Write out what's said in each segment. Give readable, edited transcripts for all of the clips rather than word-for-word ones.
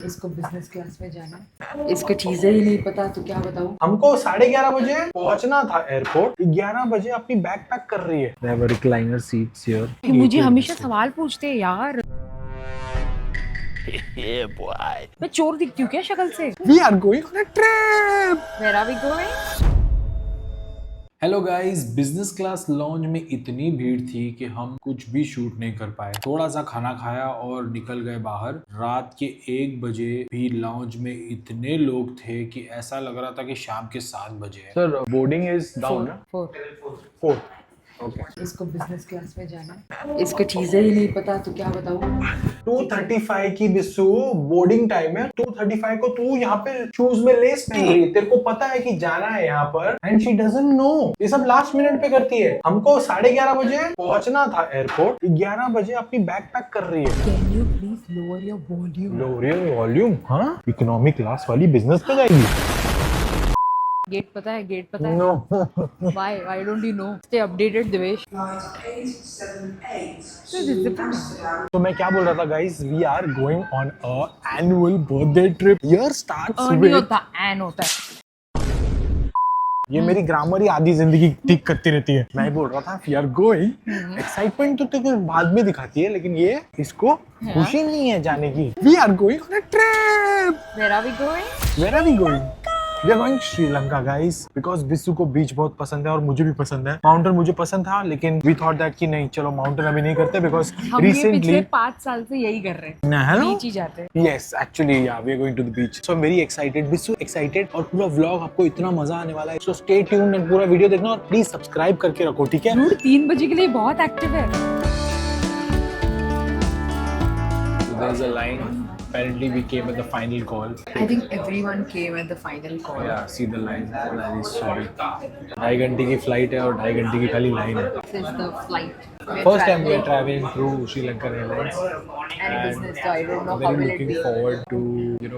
इसको business class में जाना है, इसको चीजें ही नहीं पता तो क्या बताऊं। हमको 11:30 बजे पहुंचना था एयरपोर्ट, 11 बजे अपनी बैग पैक कर रही है। They have a recliner seats here. मुझे हमेशा सवाल पूछते हैं यार। मैं चोर दिखती हूँ क्या शक्ल से? We are going on a trip. Where are we going? Hello guys, business class launch में इतनी भीड़ थी कि हम कुछ भी शूट नहीं कर पाए। थोड़ा सा खाना खाया और निकल गए बाहर। रात के 1 बजे भी लॉन्च में इतने लोग थे कि ऐसा लग रहा था कि शाम के 7 बजे। सर बोर्डिंग इज डाउन ना? 4 ओके। इसको बिजनेस क्लास में जाना है, इसको चीजें ही नहीं पता तो क्या बताऊं। 2:35 की बिस्सू बोर्डिंग टाइम है। 2:35 को तू यहाँ पे शूज में लेस पहन रही है। तेरे को पता है कि जाना है यहाँ पर एंड शी डजंट नो। ये सब लास्ट मिनट पे करती है। हमको 11:30 बजे पहुंचना था एयरपोर्ट, 11 बजे अपनी बैग पैक कर रही है। Can you please lower your volume? Lower your volume? हाँ, इकोनॉमी क्लास वाली बिजनेस पे जाएगी। गेट पता है, गेट पता है। No Why don't you know? Stay updated, Devesh. तो मैं क्या बोल रहा था guys, we are going on a annual birthday trip. Year starts नहीं विद, होता, एन होता है। ये मेरी ग्रामर ही आधी जिंदगी ठीक करती रहती है। मैं बोल रहा था वी आर गोइंग। एक्साइटमेंट तो तेरे बाद में दिखाती है, लेकिन ये इसको खुशी नहीं है जाने की। We are going on a trip. Where are we going? Where are we going? We are going Sri Lanka guys, because Bissu को बीच बहुत पसंद है और मुझे भी पसंद है। माउंटेन मुझे पसंद था, लेकिन वी थॉट दैट कि नहीं चलो माउंटेन अभी नहीं करते, बिकॉज हम ये रिसेंटली पिछले 5 साल से यही कर रहे हैं, बीच ही जाते हैं। Yes, actually, yeah, we are going to the beach. So I'm very excited. Bissu excited और पूरा vlog आपको इतना मजा आने वाला है। So stay tuned and पूरा वीडियो देखना और प्लीज सब्सक्राइब करके रखो, ठीक है? Dude, 3 बजे के लिए बहुत एक्टिव है। So there's a line. Apparently we came at the final call. I think everyone came at the final call. Yeah, see the line. That is sorry. 2.5 घंटे की फ्लाइट है और 2.5 घंटे की खाली लाइन है। This is the flight. First time we are traveling through Sri Lankan Airlines. And business, so I don't know how Very will it looking be. forward to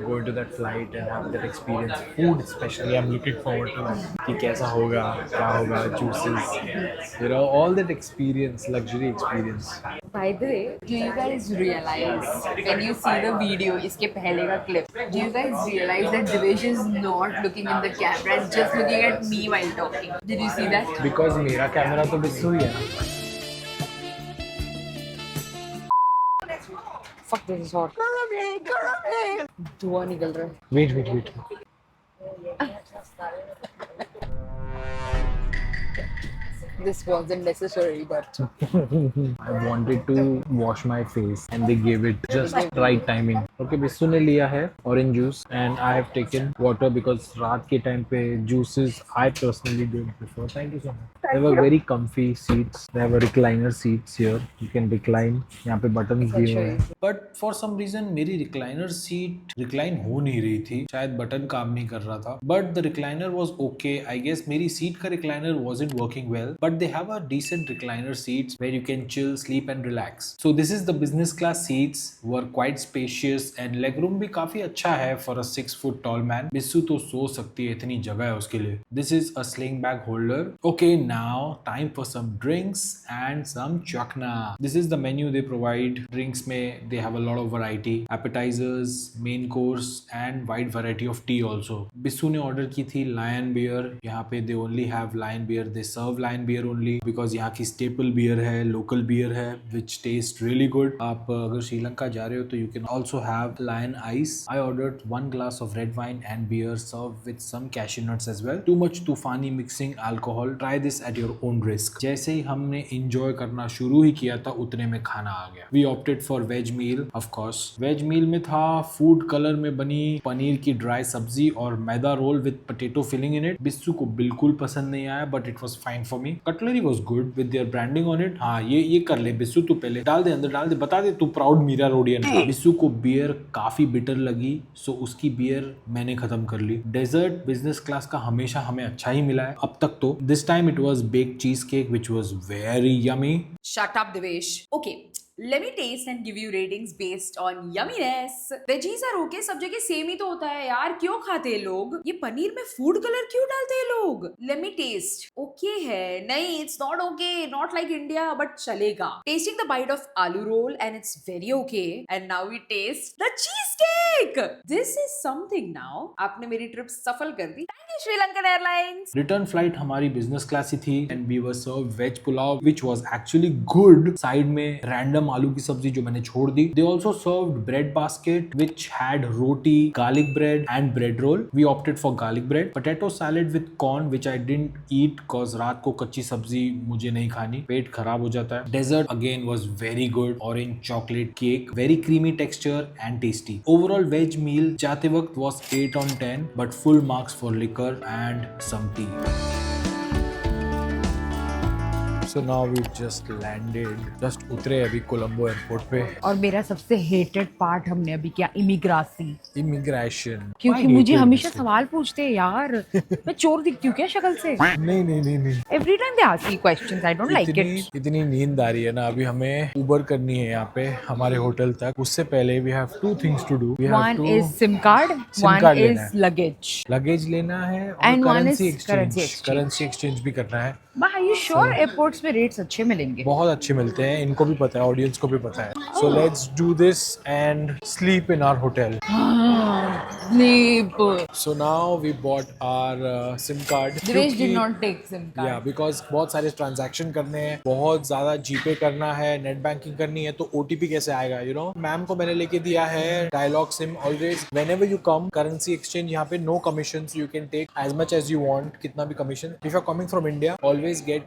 go into that flight and have that experience. Food especially, I'm looking forward to that. कि कैसा होगा, क्या होगा, juices, all that experience, luxury experience. By the way, do you guys realize when you see the video, इसके पहले का clip, do you guys realize that Divesh is not looking in the camera and just looking at me while talking? Did you see that? Because मेरा camera तो बिस्सू ही है ना। Fuck, this is hot. धुआं निकल रहा है। Wait. This wasn't necessary, but I wanted to wash my face and they gave it just right timing. Okay, Bissu ने लिया है orange juice and I have taken water because रात के time पे juices I personally don't prefer. Thank you so much. They have a very comfy seats. They have a recliner seats here. You can recline. यहाँ पे buttons दिए हुए हैं. But for some reason मेरी recliner seat recline हो नहीं रही थी. शायद बटन काम नहीं कर रहा था. But the recliner was okay. I guess मेरी seat का recliner wasn't working well. But they have a decent recliner seats where you can chill, sleep and relax. So this is the business class seats. Were quite spacious and legroom भी काफी अच्छा है for a 6 foot tall man. Bissu तो सो सकती है, इतनी जगह है उसके लिए. This is a sling bag holder. Okay, now time for some drinks and some chakna. This is the menu they provide. Drinks में they have a lot of variety. Appetizers, main course and wide variety of tea also. Bissu ने order की थी lion beer. यहाँ पे they only have lion beer. They serve lion beer only because यहाँ की staple beer है, local beer है, which tastes really good. आप अगर श्रीलंका जा रहे हो तो you can also have lion ice. I ordered 1 glass of red wine and beer served with some cashew nuts as well. Too much तूफानी mixing alcohol. Try this at your own risk. जैसे ही हमने enjoy करना शुरू ही किया था उतने में खाना आ गया. We opted for veg meal, of course. Veg meal में था food color में बनी पनीर की ड्राई सब्जी और मैदा roll with potato filling in it. Bissu को बिल्कुल पसंद नहीं आया but it was fine for me. Cutlery was good with their branding on it. हाँ, ये कर ले बिस्सू, तू पहले डाल दे अंदर, डाल दे, बता दे तू प्राउड मीरा रोडियन है। बिस्सू को बियर काफी बिटर लगी, सो उसकी बियर मैंने खत्म कर ली। डेजर्ट बिजनेस क्लास का हमेशा हमें अच्छा ही मिला है अब तक तो। This time it was baked cheese cake which was very yummy. shut up, Devesh. Okay, Let me taste and give you ratings based on yumminess. Veggies are okay, सब जगह सेम ही तो होता है यार, क्यों खाते हैं लोग? ये पनीर में फूड कलर क्यों डालते हैं लोग? Let me taste. Okay है, नहीं, it's not okay, not like India, but चलेगा. Tasting the bite of aloo roll and it's very okay. And now we taste the cheesecake. This is something now. आपने मेरी trip सफल कर दी. Thank you Sri Lankan Airlines. Return flight हमारी business class ही थी and we were serve veg pulao which was actually good. Side में random आलू की सब्जी जो मैंने छोड़ दी. They also served bread basket which had roti, garlic bread and bread roll. We opted for garlic bread. Potato salad with corn which I didn't eat cause रात को कच्ची सब्जी मुझे नहीं खानी, पेट खराब हो जाता है. Dessert again was very good. Orange chocolate cake, very creamy texture and tasty. Overall veg meal जाते वक्त was 8 on 10 but full marks for liquor and some tea. So now we've just landed, just उतरे अभी Colombo airport पे. और मेरा सबसे hated part हमने अभी किया, इमिग्रासी. इमिग्रेशन. क्योंकि मुझे हमेशा सवाल पूछते हैं यार, मैं चोर दिखती हूँ क्या शक्ल से? नहीं. Every time they ask me questions, I don't like it. इतनी नींद आ रही है ना. अभी हमें उबर करनी है यहाँ पे हमारे होटल तक. उससे पहले we have two things to do. One is SIM card, one is luggage. Luggage लेना है और And one is currency exchange भी करना है. But are you sure airports में रेट्स अच्छे मिलेंगे? बहुत अच्छे मिलते हैं. इनको भी पता है, ऑडियंस को भी पता है. So let's do this and sleep in our hotel. Sleep. So now we bought our SIM card. Dinesh did not take SIM card. Yeah, because बहुत सारे ट्रांजैक्शन करने हैं, बहुत ज्यादा जीपे करना है, नेट बैंकिंग करनी है, तो OTP कैसे आएगा? यू नो, मैम को मैंने लेके दिया है dialog SIM. Always whenever you come, currency exchange यहाँ पे no commissions, you can take as much as you want, कितना भी commission. If you're coming from India, always get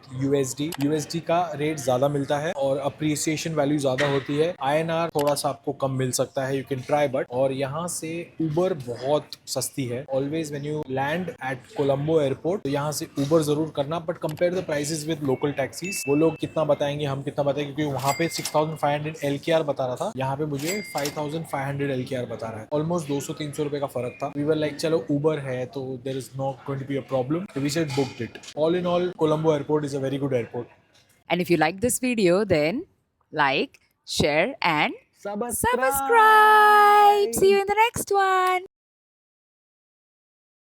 USD का रेट ज्यादा मिलता है और अप्रिसिएशन वैल्यू ज्यादा होती है. INR थोड़ा सा आपको कम मिल सकता है, यू कैन ट्राई. बट और यहाँ से उबर बहुत सस्ती है. Always when you land at Colombo airport, तो यहाँ से उबर जरूर करना. But compare the prices with local taxis. वो लोग कितना बताएंगे, हम कितना बताएंगे, क्योंकि वहाँ पे 6500 LKR बता रहा था, यहाँ पे मुझे 5500 LKR बता रहा है. ऑलमोस्ट 200-300 रुपए का फर्क था. वी वर लाइक चलो उबर है तो there is not going to be a problem. We said booked it. All in all, Colombo airport is a very good airport. And if you like this video, then like, share and Subscribe. subscribe. See you in the next one.